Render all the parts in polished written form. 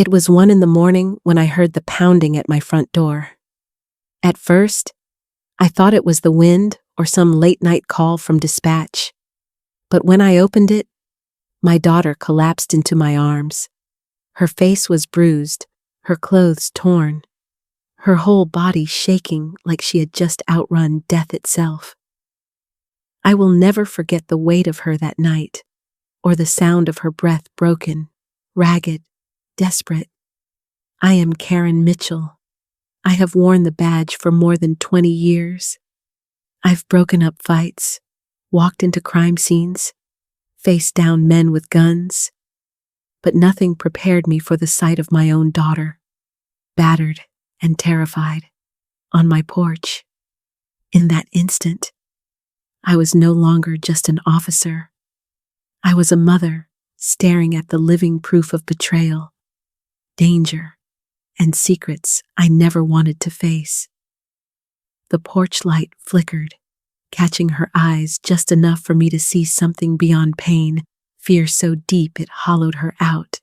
It was 1 in the morning when I heard the pounding at my front door. At first, I thought it was the wind or some late-night call from dispatch. But when I opened it, my daughter collapsed into my arms. Her face was bruised, her clothes torn, her whole body shaking like she had just outrun death itself. I will never forget the weight of her that night, or the sound of her breath broken, ragged, desperate. I am Karen Mitchell. I have worn the badge for more than 20 years. I've broken up fights, walked into crime scenes, faced down men with guns, but nothing prepared me for the sight of my own daughter, battered and terrified, on my porch. In that instant, I was no longer just an officer. I was a mother staring at the living proof of betrayal, danger, and secrets I never wanted to face. The porch light flickered, catching her eyes just enough for me to see something beyond pain, fear so deep it hollowed her out.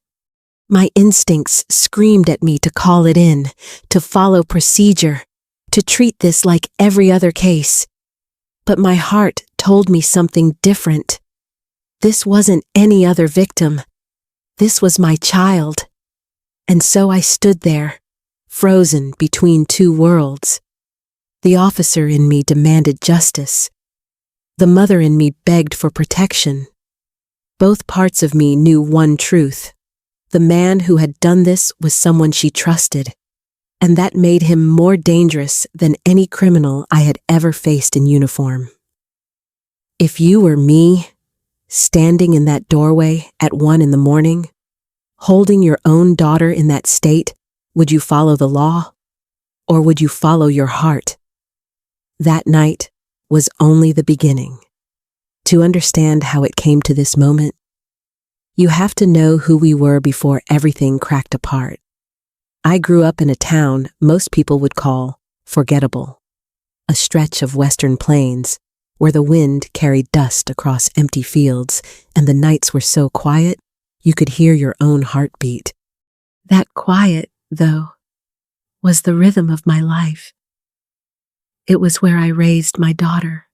My instincts screamed at me to call it in, to follow procedure, to treat this like every other case. But my heart told me something different. This wasn't any other victim. This was my child. And so I stood there, frozen between two worlds. The officer in me demanded justice. The mother in me begged for protection. Both parts of me knew one truth. The man who had done this was someone she trusted, and that made him more dangerous than any criminal I had ever faced in uniform. If you were me, standing in that doorway at 1 in the morning, holding your own daughter in that state, would you follow the law? Or would you follow your heart? That night was only the beginning. To understand how it came to this moment, you have to know who we were before everything cracked apart. I grew up in a town most people would call forgettable, a stretch of western plains where the wind carried dust across empty fields and the nights were so quiet you could hear your own heartbeat. That quiet, though, was the rhythm of my life. It was where I raised my daughter,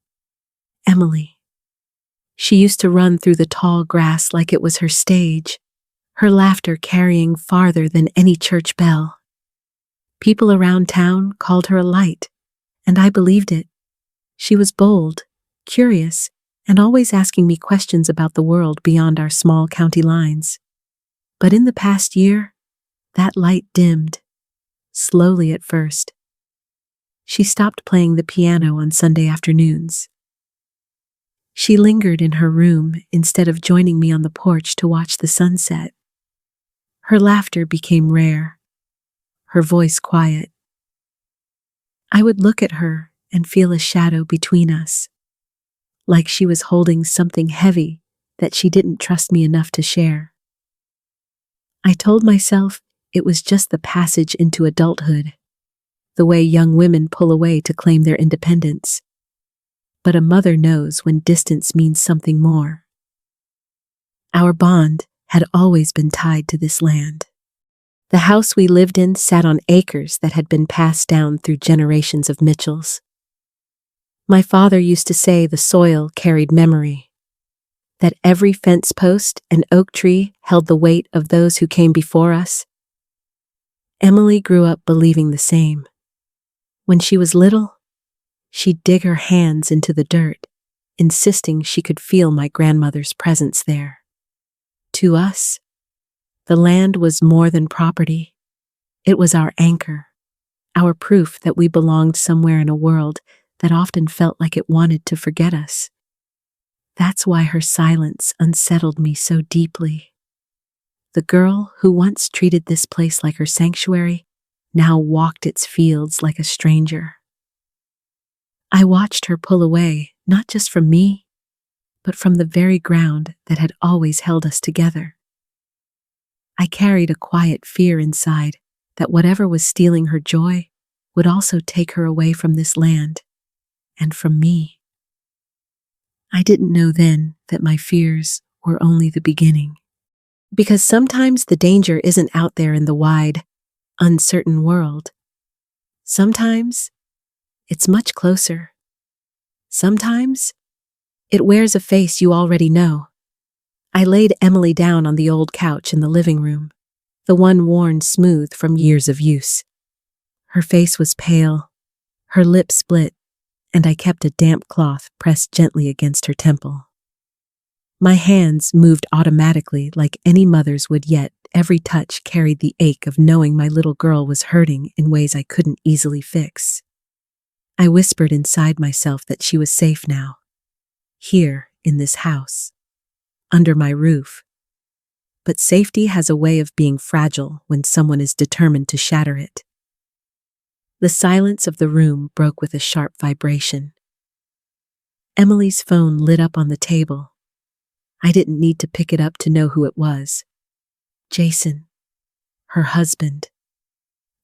Emily. She used to run through the tall grass like it was her stage, her laughter carrying farther than any church bell. People around town called her a light, and I believed it. She was bold, curious, and always asking me questions about the world beyond our small county lines. But in the past year, that light dimmed, slowly at first. She stopped playing the piano on Sunday afternoons. She lingered in her room instead of joining me on the porch to watch the sunset. Her laughter became rare, her voice quiet. I would look at her and feel a shadow between us, like she was holding something heavy that she didn't trust me enough to share. I told myself it was just the passage into adulthood, the way young women pull away to claim their independence. But a mother knows when distance means something more. Our bond had always been tied to this land. The house we lived in sat on acres that had been passed down through generations of Mitchells. My father used to say the soil carried memory, that every fence post and oak tree held the weight of those who came before us. Emily grew up believing the same. When she was little, she'd dig her hands into the dirt, insisting she could feel my grandmother's presence there. To us, the land was more than property. It was our anchor, our proof that we belonged somewhere in a world that often felt like it wanted to forget us. That's why her silence unsettled me so deeply. The girl who once treated this place like her sanctuary now walked its fields like a stranger. I watched her pull away, not just from me, but from the very ground that had always held us together. I carried a quiet fear inside that whatever was stealing her joy would also take her away from this land, and from me. I didn't know then that my fears were only the beginning. Because sometimes the danger isn't out there in the wide, uncertain world. Sometimes it's much closer. Sometimes it wears a face you already know. I laid Emily down on the old couch in the living room, the one worn smooth from years of use. Her face was pale, her lips split, and I kept a damp cloth pressed gently against her temple. My hands moved automatically like any mother's would, yet every touch carried the ache of knowing my little girl was hurting in ways I couldn't easily fix. I whispered inside myself that she was safe now, here in this house, under my roof. But safety has a way of being fragile when someone is determined to shatter it. The silence of the room broke with a sharp vibration. Emily's phone lit up on the table. I didn't need to pick it up to know who it was. Jason, her husband,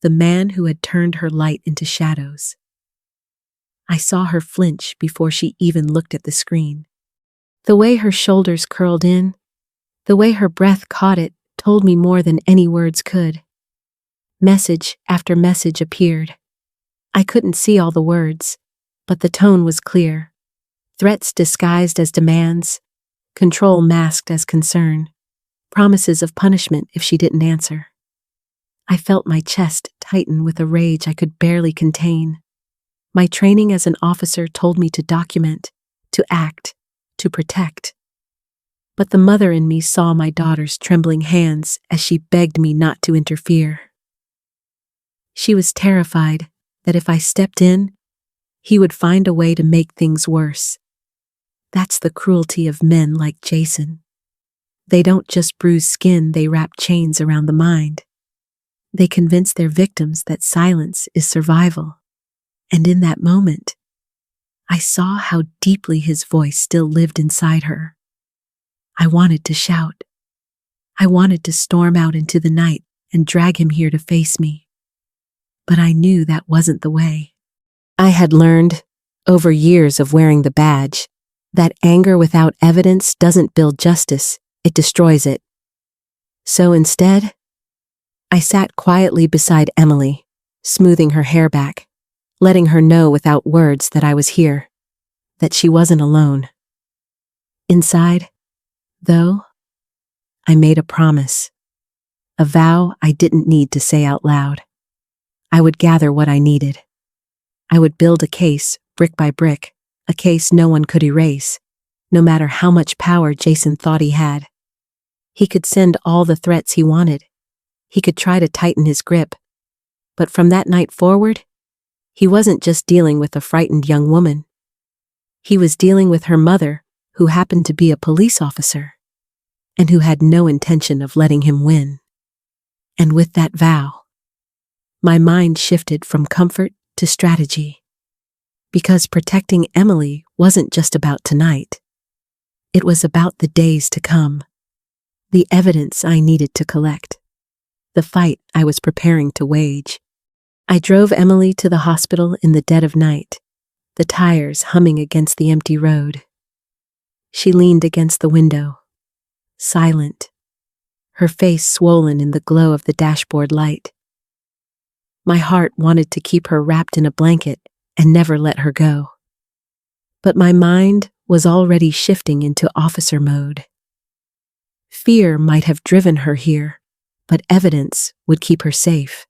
the man who had turned her light into shadows. I saw her flinch before she even looked at the screen. The way her shoulders curled in, the way her breath caught it, told me more than any words could. Message after message appeared. I couldn't see all the words, but the tone was clear. Threats disguised as demands, control masked as concern, promises of punishment if she didn't answer. I felt my chest tighten with a rage I could barely contain. My training as an officer told me to document, to act, to protect. But the mother in me saw my daughter's trembling hands as she begged me not to interfere. She was terrified that if I stepped in, he would find a way to make things worse. That's the cruelty of men like Jason. They don't just bruise skin, they wrap chains around the mind. They convince their victims that silence is survival. And in that moment, I saw how deeply his voice still lived inside her. I wanted to shout. I wanted to storm out into the night and drag him here to face me. But I knew that wasn't the way. I had learned, over years of wearing the badge, that anger without evidence doesn't build justice, it destroys it. So instead, I sat quietly beside Emily, smoothing her hair back, letting her know without words that I was here, that she wasn't alone. Inside, though, I made a promise, a vow I didn't need to say out loud. I would gather what I needed. I would build a case, brick by brick, a case no one could erase, no matter how much power Jason thought he had. He could send all the threats he wanted. He could try to tighten his grip. But from that night forward, he wasn't just dealing with a frightened young woman. He was dealing with her mother, who happened to be a police officer, and who had no intention of letting him win. And with that vow, my mind shifted from comfort to strategy. Because protecting Emily wasn't just about tonight. It was about the days to come. The evidence I needed to collect. The fight I was preparing to wage. I drove Emily to the hospital in the dead of night, the tires humming against the empty road. She leaned against the window, silent, her face swollen in the glow of the dashboard light. My heart wanted to keep her wrapped in a blanket and never let her go. But my mind was already shifting into officer mode. Fear might have driven her here, but evidence would keep her safe.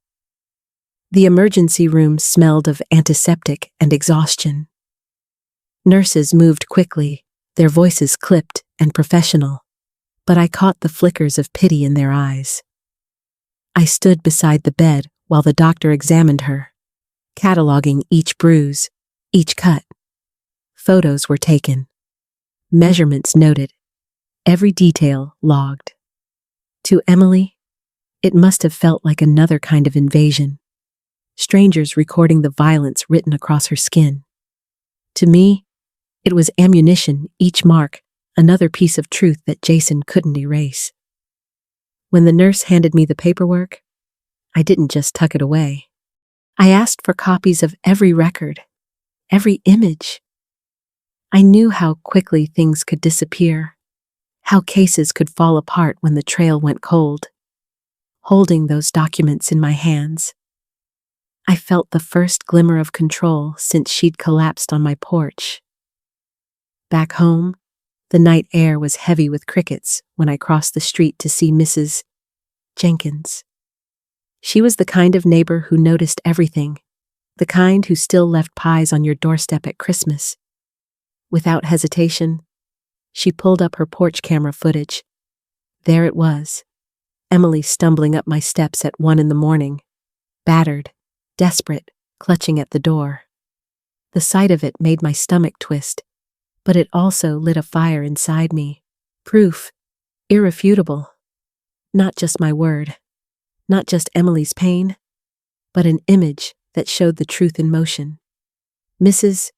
The emergency room smelled of antiseptic and exhaustion. Nurses moved quickly, their voices clipped and professional, but I caught the flickers of pity in their eyes. I stood beside the bed while the doctor examined her, cataloging each bruise, each cut. Photos were taken, measurements noted, every detail logged. To Emily, it must have felt like another kind of invasion. Strangers recording the violence written across her skin. To me, it was ammunition, each mark, another piece of truth that Jason couldn't erase. When the nurse handed me the paperwork, I didn't just tuck it away. I asked for copies of every record, every image. I knew how quickly things could disappear, how cases could fall apart when the trail went cold. Holding those documents in my hands, I felt the first glimmer of control since she'd collapsed on my porch. Back home, the night air was heavy with crickets when I crossed the street to see Mrs. Jenkins. She was the kind of neighbor who noticed everything, the kind who still left pies on your doorstep at Christmas. Without hesitation, she pulled up her porch camera footage. There it was, Emily stumbling up my steps at 1 a.m, battered, desperate, clutching at the door. The sight of it made my stomach twist, but it also lit a fire inside me. Proof, irrefutable. Not just my word, not just Emily's pain, but an image that showed the truth in motion. Mrs.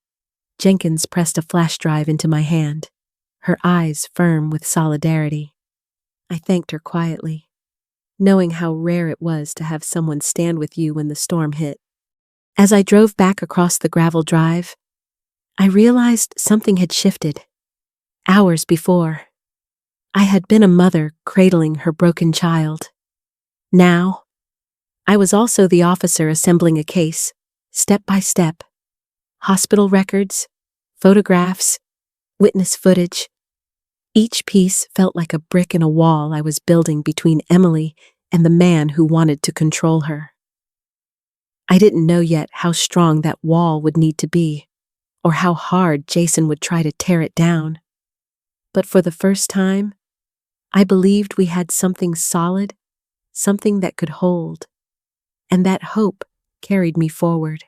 Jenkins pressed a flash drive into my hand, her eyes firm with solidarity. I thanked her quietly, knowing how rare it was to have someone stand with you when the storm hit. As I drove back across the gravel drive, I realized something had shifted. Hours before, I had been a mother cradling her broken child. Now, I was also the officer assembling a case, step by step. Hospital records, photographs, witness footage. Each piece felt like a brick in a wall I was building between Emily and the man who wanted to control her. I didn't know yet how strong that wall would need to be, or how hard Jason would try to tear it down. But for the first time, I believed we had something solid, something that could hold, and that hope carried me forward,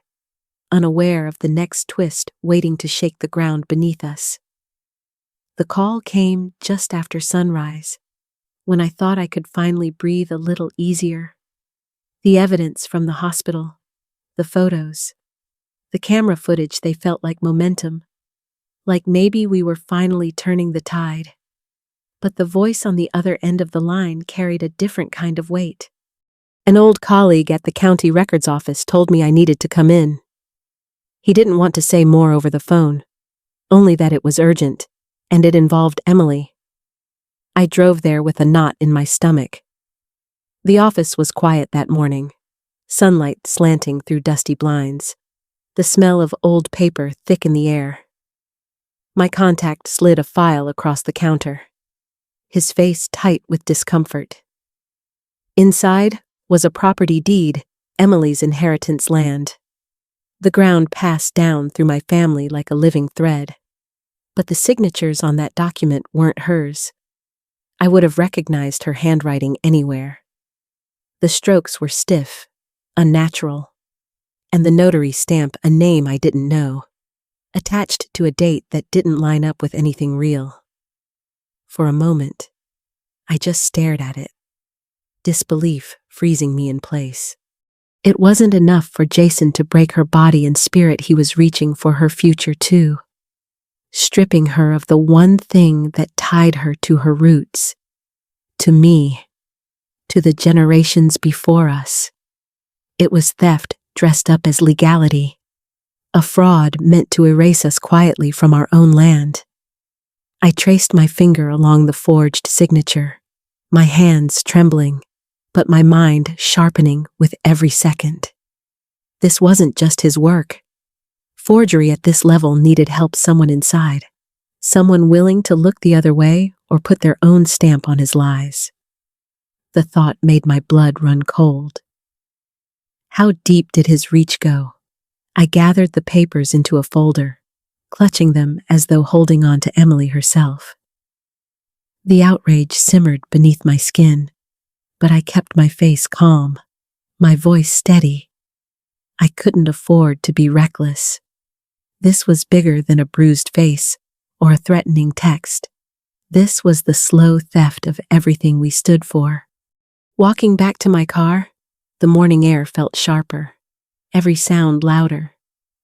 unaware of the next twist waiting to shake the ground beneath us. The call came just after sunrise, when I thought I could finally breathe a little easier. The evidence from the hospital, the photos, the camera footage, they felt like momentum, like maybe we were finally turning the tide. But the voice on the other end of the line carried a different kind of weight. An old colleague at the county records office told me I needed to come in. He didn't want to say more over the phone, only that it was urgent, and it involved Emily. I drove there with a knot in my stomach. The office was quiet that morning, sunlight slanting through dusty blinds, the smell of old paper thick in the air. My contact slid a file across the counter, his face tight with discomfort. Inside was a property deed, Emily's inheritance land. The ground passed down through my family like a living thread. But the signatures on that document weren't hers. I would have recognized her handwriting anywhere. The strokes were stiff, unnatural, and the notary stamp a name I didn't know, attached to a date that didn't line up with anything real. For a moment, I just stared at it, disbelief freezing me in place. It wasn't enough for Jason to break her body and spirit, he was reaching for her future too, stripping her of the one thing that tied her to her roots, to me, to the generations before us. It was theft dressed up as legality, a fraud meant to erase us quietly from our own land. I traced my finger along the forged signature, my hands trembling, but my mind sharpening with every second. This wasn't just his work. Forgery at this level needed help, someone inside, someone willing to look the other way or put their own stamp on his lies. The thought made my blood run cold. How deep did his reach go? I gathered the papers into a folder, clutching them as though holding on to Emily herself. The outrage simmered beneath my skin, but I kept my face calm, my voice steady. I couldn't afford to be reckless. This was bigger than a bruised face or a threatening text. This was the slow theft of everything we stood for. Walking back to my car, the morning air felt sharper, every sound louder,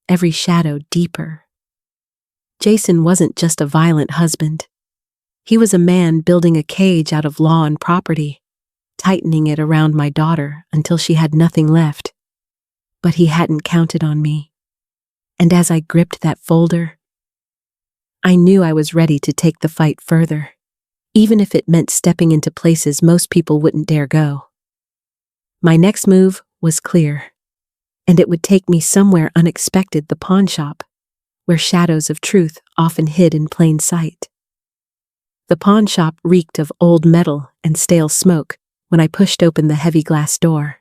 every shadow deeper. Jason wasn't just a violent husband. He was a man building a cage out of law and property, tightening it around my daughter until she had nothing left. But he hadn't counted on me. And as I gripped that folder, I knew I was ready to take the fight further. even if it meant stepping into places most people wouldn't dare go. My next move was clear, and it would take me somewhere unexpected, the pawn shop, where shadows of truth often hid in plain sight. The pawn shop reeked of old metal and stale smoke when I pushed open the heavy glass door.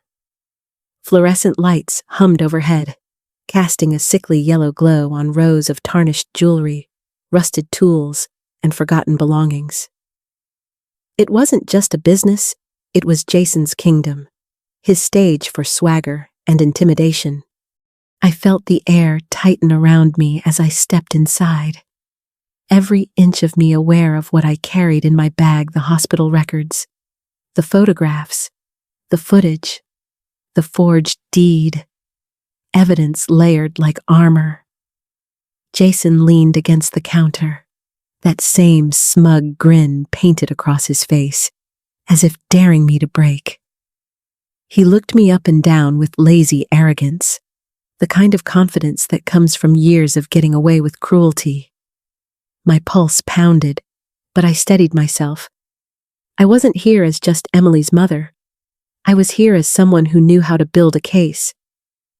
Fluorescent lights hummed overhead, casting a sickly yellow glow on rows of tarnished jewelry, rusted tools, and forgotten belongings. It wasn't just a business, it was Jason's kingdom, his stage for swagger and intimidation. I felt the air tighten around me as I stepped inside, every inch of me aware of what I carried in my bag: the hospital records, the photographs, the footage, the forged deed, evidence layered like armor. Jason leaned against the counter, that same smug grin painted across his face, as if daring me to break. He looked me up and down with lazy arrogance, the kind of confidence that comes from years of getting away with cruelty. My pulse pounded, but I steadied myself. I wasn't here as just Emily's mother. I was here as someone who knew how to build a case,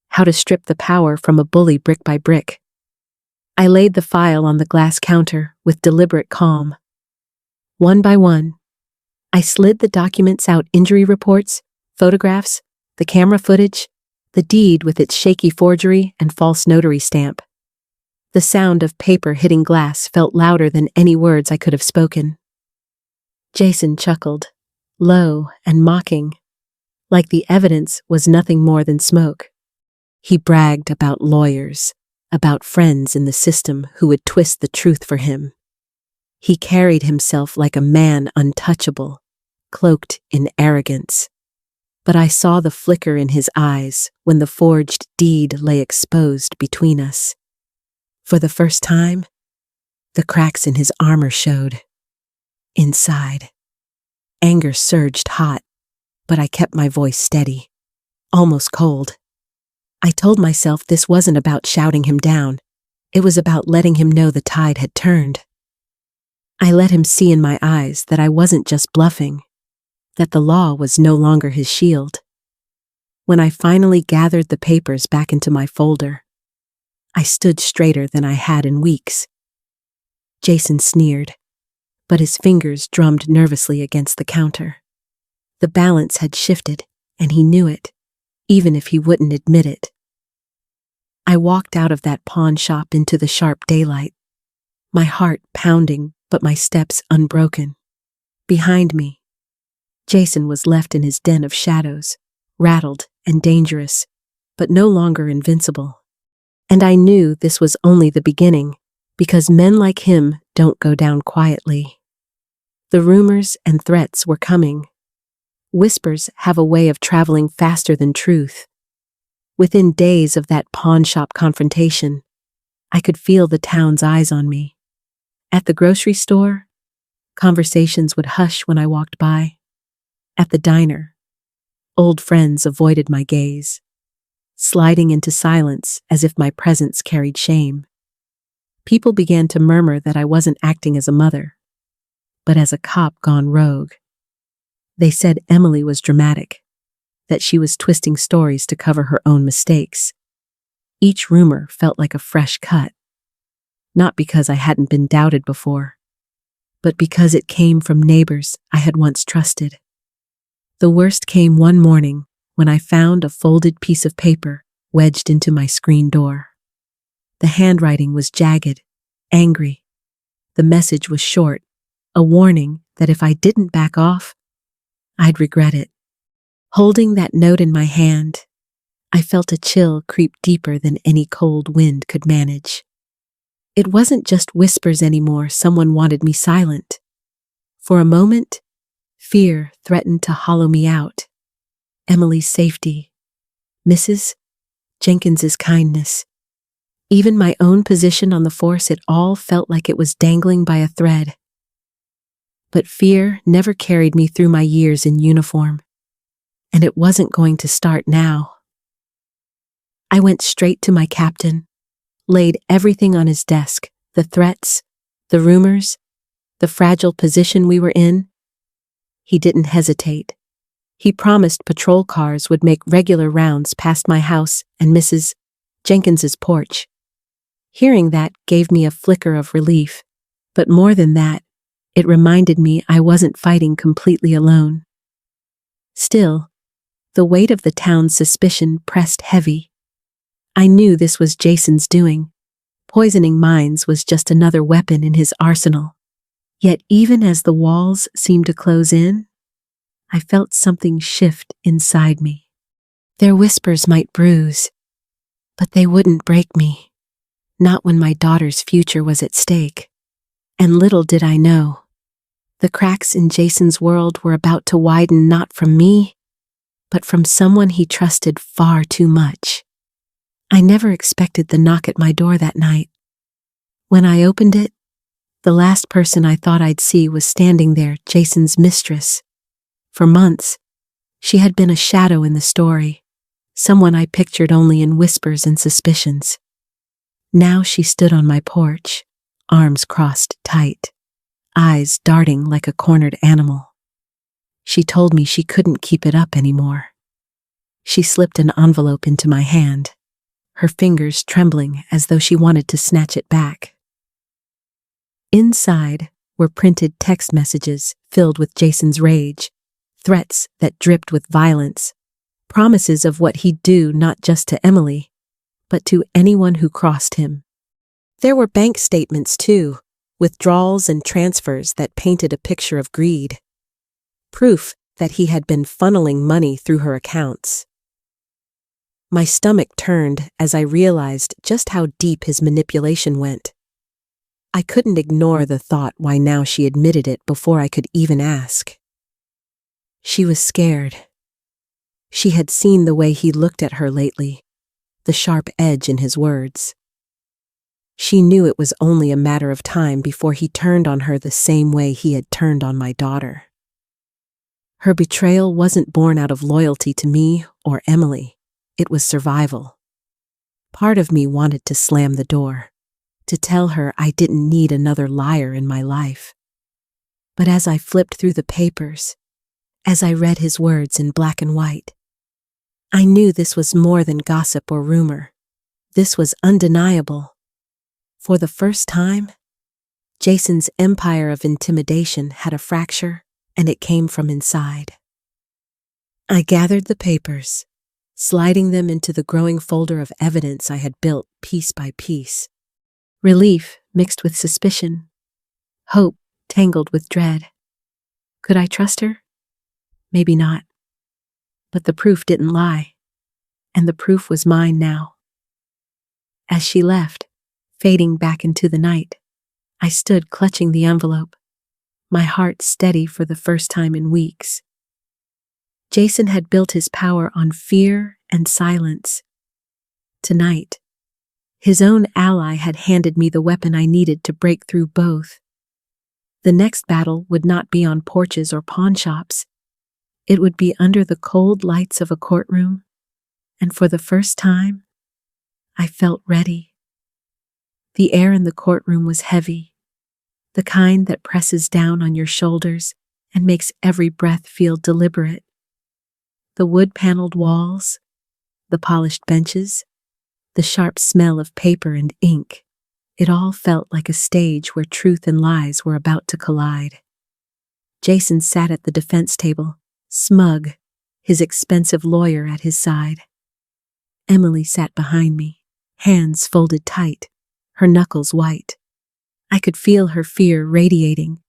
how to strip the power from a bully brick by brick. I laid the file on the glass counter with deliberate calm. One by one, I slid the documents out: injury reports, photographs, the camera footage, the deed with its shaky forgery and false notary stamp. The sound of paper hitting glass felt louder than any words I could have spoken. Jason chuckled, low and mocking, like the evidence was nothing more than smoke. He bragged about lawyers, about friends in the system who would twist the truth for him. He carried himself like a man untouchable, cloaked in arrogance. But I saw the flicker in his eyes when the forged deed lay exposed between us. For the first time, the cracks in his armor showed. Inside, anger surged hot, but I kept my voice steady, almost cold. I told myself this wasn't about shouting him down. It was about letting him know the tide had turned. I let him see in my eyes that I wasn't just bluffing, that the law was no longer his shield. When I finally gathered the papers back into my folder, I stood straighter than I had in weeks. Jason sneered, but his fingers drummed nervously against the counter. The balance had shifted, and he knew it, even if he wouldn't admit it. I walked out of that pawn shop into the sharp daylight, my heart pounding but my steps unbroken. Behind me, Jason was left in his den of shadows, rattled and dangerous, but no longer invincible. And I knew this was only the beginning, because men like him don't go down quietly. The rumors and threats were coming. Whispers have a way of traveling faster than truth. Within days of that pawn shop confrontation, I could feel the town's eyes on me. At the grocery store, conversations would hush when I walked by. At the diner, old friends avoided my gaze, sliding into silence as if my presence carried shame. People began to murmur that I wasn't acting as a mother, but as a cop gone rogue. They said Emily was dramatic, that she was twisting stories to cover her own mistakes. Each rumor felt like a fresh cut, not because I hadn't been doubted before, but because it came from neighbors I had once trusted. The worst came one morning when I found a folded piece of paper wedged into my screen door. The handwriting was jagged, angry. The message was short, a warning that if I didn't back off, I'd regret it. Holding that note in my hand, I felt a chill creep deeper than any cold wind could manage. It wasn't just whispers anymore. Someone wanted me silent. For a moment, fear threatened to hollow me out. Emily's safety, Mrs. Jenkins's kindness, even my own position on the force, it all felt like it was dangling by a thread. But fear never carried me through my years in uniform, and it wasn't going to start now. I went straight to my captain, laid everything on his desk, the threats, the rumors, the fragile position we were in. He didn't hesitate. He promised patrol cars would make regular rounds past my house and Mrs. Jenkins's porch. Hearing that gave me a flicker of relief, but more than that, it reminded me I wasn't fighting completely alone. Still, the weight of the town's suspicion pressed heavy. I knew this was Jason's doing. Poisoning minds was just another weapon in his arsenal. Yet even as the walls seemed to close in, I felt something shift inside me. Their whispers might bruise, but they wouldn't break me. Not when my daughter's future was at stake. And little did I know, the cracks in Jason's world were about to widen not from me, but from someone he trusted far too much. I never expected the knock at my door that night. When I opened it, the last person I thought I'd see was standing there, Jason's mistress. For months, she had been a shadow in the story, someone I pictured only in whispers and suspicions. Now she stood on my porch, arms crossed tight, eyes darting like a cornered animal. She told me she couldn't keep it up anymore. She slipped an envelope into my hand, her fingers trembling as though she wanted to snatch it back. Inside were printed text messages filled with Jason's rage, threats that dripped with violence, promises of what he'd do not just to Emily, but to anyone who crossed him. There were bank statements too, withdrawals and transfers that painted a picture of greed. Proof that he had been funneling money through her accounts. My stomach turned as I realized just how deep his manipulation went. I couldn't ignore the thought why now she admitted it before I could even ask. She was scared. She had seen the way he looked at her lately, the sharp edge in his words. She knew it was only a matter of time before he turned on her the same way he had turned on my daughter. Her betrayal wasn't born out of loyalty to me or Emily. It was survival. Part of me wanted to slam the door, to tell her I didn't need another liar in my life. But as I flipped through the papers, as I read his words in black and white, I knew this was more than gossip or rumor. This was undeniable. For the first time, Jason's empire of intimidation had a fracture, and it came from inside. I gathered the papers, sliding them into the growing folder of evidence I had built piece by piece. Relief mixed with suspicion, hope tangled with dread. Could I trust her? Maybe not. But the proof didn't lie, and the proof was mine now. As she left, fading back into the night, I stood clutching the envelope, my heart steady for the first time in weeks. Jason had built his power on fear and silence. Tonight, his own ally had handed me the weapon I needed to break through both. The next battle would not be on porches or pawn shops. It would be under the cold lights of a courtroom, and for the first time, I felt ready. The air in the courtroom was heavy, the kind that presses down on your shoulders and makes every breath feel deliberate. The wood-paneled walls, the polished benches, the sharp smell of paper and ink, it all felt like a stage where truth and lies were about to collide. Jason sat at the defense table, smug, his expensive lawyer at his side. Emily sat behind me, hands folded tight, her knuckles white. I could feel her fear radiating,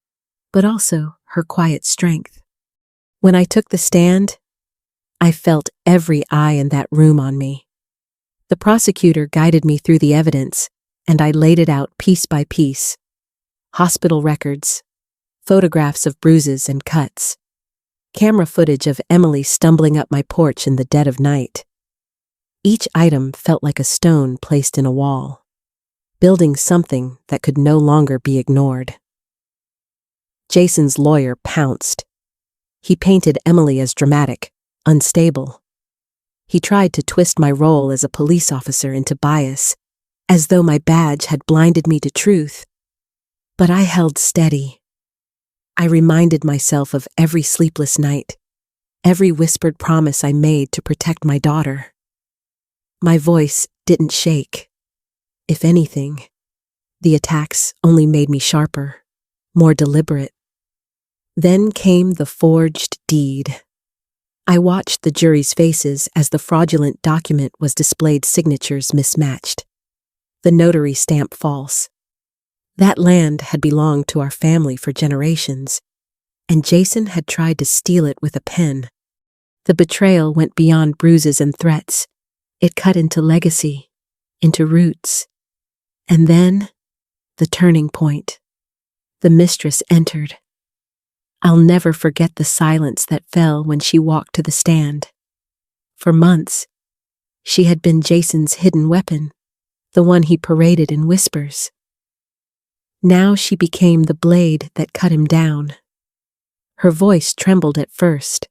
but also her quiet strength. When I took the stand, I felt every eye in that room on me. The prosecutor guided me through the evidence, and I laid it out piece by piece. Hospital records, photographs of bruises and cuts, camera footage of Emily stumbling up my porch in the dead of night. Each item felt like a stone placed in a wall, building something that could no longer be ignored. Jason's lawyer pounced. He painted Emily as dramatic, unstable. He tried to twist my role as a police officer into bias, as though my badge had blinded me to truth. But I held steady, I reminded myself of every sleepless night, every whispered promise I made to protect my daughter. My voice didn't shake. If anything, the attacks only made me sharper, more deliberate. Then came the forged deed. I watched the jury's faces as the fraudulent document was displayed, signatures mismatched, the notary stamp false. That land had belonged to our family for generations, and Jason had tried to steal it with a pen. The betrayal went beyond bruises and threats. It cut into legacy, into roots. And then, the turning point. The mistress entered. I'll never forget the silence that fell when she walked to the stand. For months, she had been Jason's hidden weapon, the one he paraded in whispers. Now she became the blade that cut him down. Her voice trembled at first,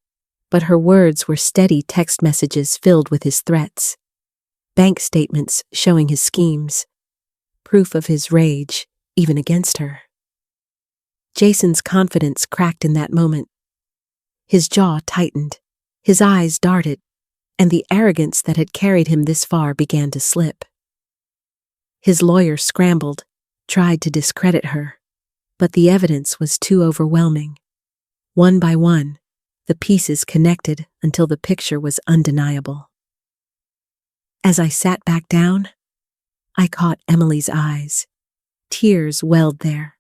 but her words were steady text messages filled with his threats, bank statements showing his schemes, proof of his rage, even against her. Jason's confidence cracked in that moment. His jaw tightened, his eyes darted, and the arrogance that had carried him this far began to slip. His lawyer scrambled, tried to discredit her, but the evidence was too overwhelming. One by one, the pieces connected until the picture was undeniable. As I sat back down, I caught Emily's eyes. Tears welled there,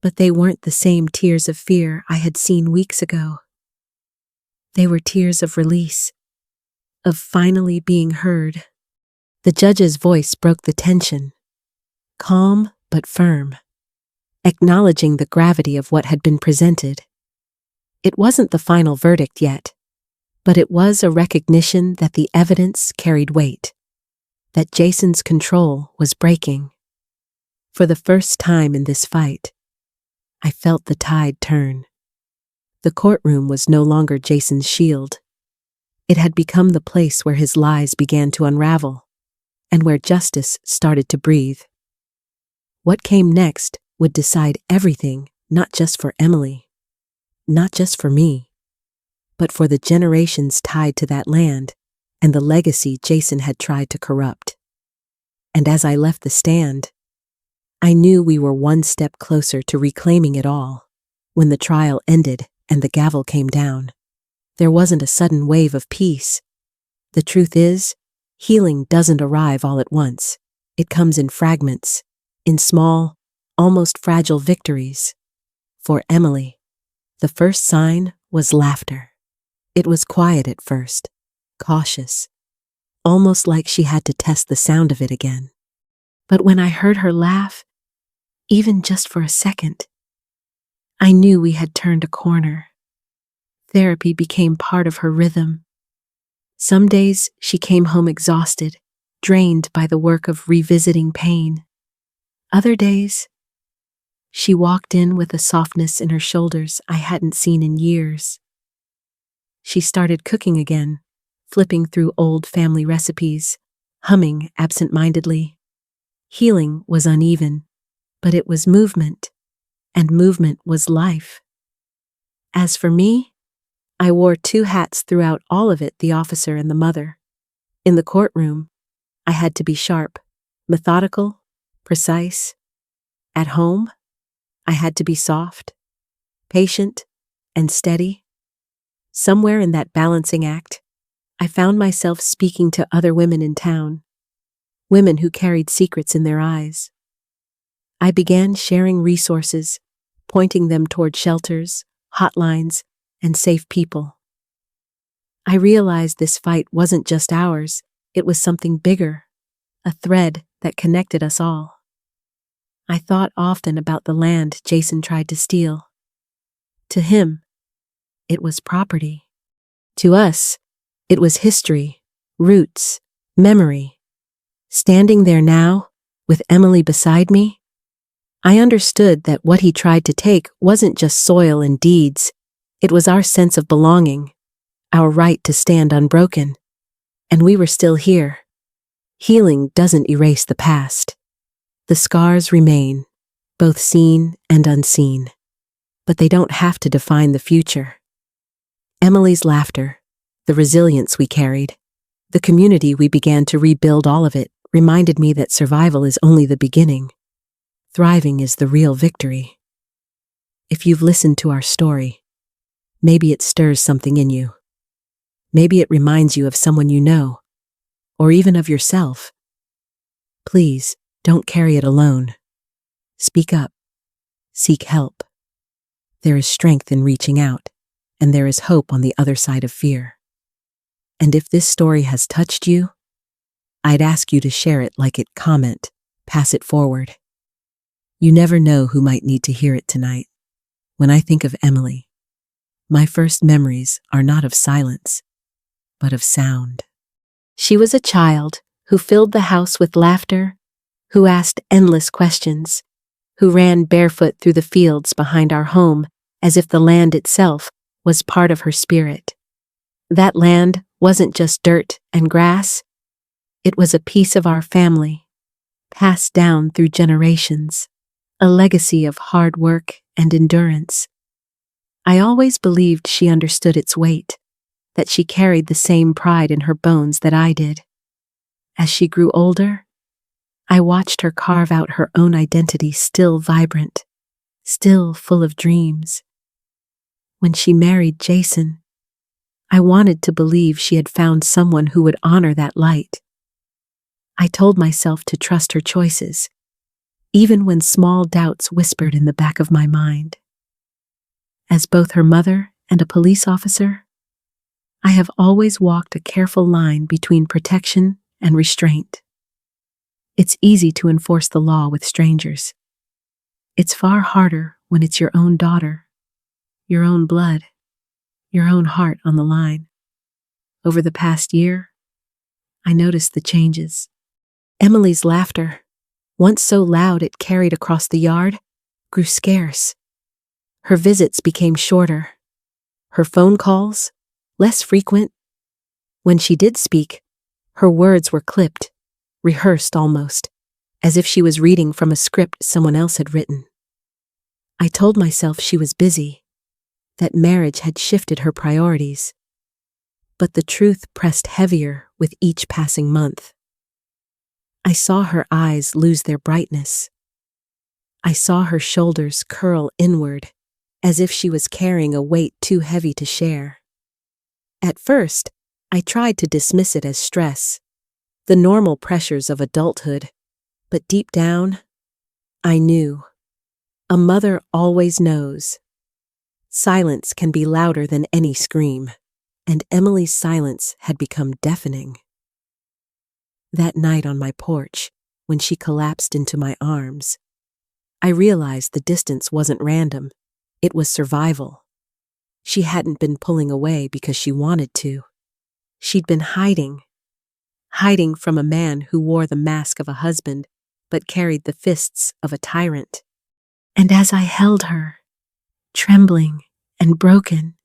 but they weren't the same tears of fear I had seen weeks ago. They were tears of release, of finally being heard. The judge's voice broke the tension, calm but firm, acknowledging the gravity of what had been presented. It wasn't the final verdict yet, but it was a recognition that the evidence carried weight, that Jason's control was breaking. For the first time in this fight, I felt the tide turn. The courtroom was no longer Jason's shield. It had become the place where his lies began to unravel, and where justice started to breathe. What came next would decide everything, not just for Emily, not just for me, but for the generations tied to that land and the legacy Jason had tried to corrupt. And as I left the stand, I knew we were one step closer to reclaiming it all. When the trial ended and the gavel came down, there wasn't a sudden wave of peace. The truth is, healing doesn't arrive all at once. It comes in fragments, in small, almost fragile victories. For Emily, the first sign was laughter. It was quiet at first, cautious, almost like she had to test the sound of it again. But when I heard her laugh, even just for a second, I knew we had turned a corner. Therapy became part of her rhythm. Some days she came home exhausted, drained by the work of revisiting pain. Other days, she walked in with a softness in her shoulders I hadn't seen in years. She started cooking again, flipping through old family recipes, humming absent-mindedly. Healing was uneven, but it was movement, and movement was life. As for me, I wore two hats throughout all of it, the officer and the mother. In the courtroom, I had to be sharp, methodical, precise. At home, I had to be soft, patient, and steady. Somewhere in that balancing act, I found myself speaking to other women in town, women who carried secrets in their eyes. I began sharing resources, pointing them toward shelters, hotlines, and safe people. I realized this fight wasn't just ours, it was something bigger, a thread that connected us all. I thought often about the land Jason tried to steal. To him, it was property. To us, it was history, roots, memory. Standing there now, with Emily beside me, I understood that what he tried to take wasn't just soil and deeds, it was our sense of belonging, our right to stand unbroken. And we were still here. Healing doesn't erase the past. The scars remain, both seen and unseen. but they don't have to define the future. Emily's laughter, the resilience we carried, the community we began to rebuild, all of it reminded me that survival is only the beginning. Thriving is the real victory. If you've listened to our story, maybe it stirs something in you. Maybe it reminds you of someone you know, or even of yourself. Please, don't carry it alone. Speak up. Seek help. There is strength in reaching out, and there is hope on the other side of fear. And if this story has touched you, I'd ask you to share it, like it, comment, pass it forward. You never know who might need to hear it tonight. When I think of Emily, my first memories are not of silence, but of sound. She was a child who filled the house with laughter, who asked endless questions, who ran barefoot through the fields behind our home as if the land itself was part of her spirit. That land wasn't just dirt and grass. It was a piece of our family, passed down through generations, a legacy of hard work and endurance. I always believed she understood its weight, that she carried the same pride in her bones that I did. As she grew older, I watched her carve out her own identity, still vibrant, still full of dreams. When she married Jason, I wanted to believe she had found someone who would honor that light. I told myself to trust her choices, even when small doubts whispered in the back of my mind. As both her mother and a police officer, I have always walked a careful line between protection and restraint. It's easy to enforce the law with strangers. It's far harder when it's your own daughter, your own blood, your own heart on the line. Over the past year, I noticed the changes. Emily's laughter, once so loud it carried across the yard, grew scarce. Her visits became shorter. Her phone calls, less frequent. When she did speak, her words were clipped, rehearsed almost, as if she was reading from a script someone else had written. I told myself she was busy, that marriage had shifted her priorities. But the truth pressed heavier with each passing month. I saw her eyes lose their brightness. I saw her shoulders curl inward, as if she was carrying a weight too heavy to share. At first, I tried to dismiss it as stress, the normal pressures of adulthood, but deep down, I knew. A mother always knows. Silence can be louder than any scream, and Emily's silence had become deafening. That night on my porch, when she collapsed into my arms, I realized the distance wasn't random. It was survival. She hadn't been pulling away because she wanted to. She'd been hiding from a man who wore the mask of a husband but carried the fists of a tyrant. And as I held her, trembling and broken,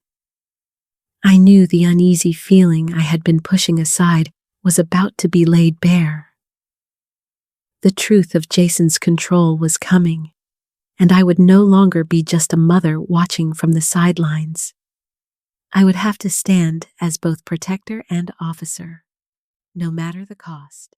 I knew the uneasy feeling I had been pushing aside was about to be laid bare. The truth of Jason's control was coming, and I would no longer be just a mother watching from the sidelines. I would have to stand as both protector and officer, no matter the cost.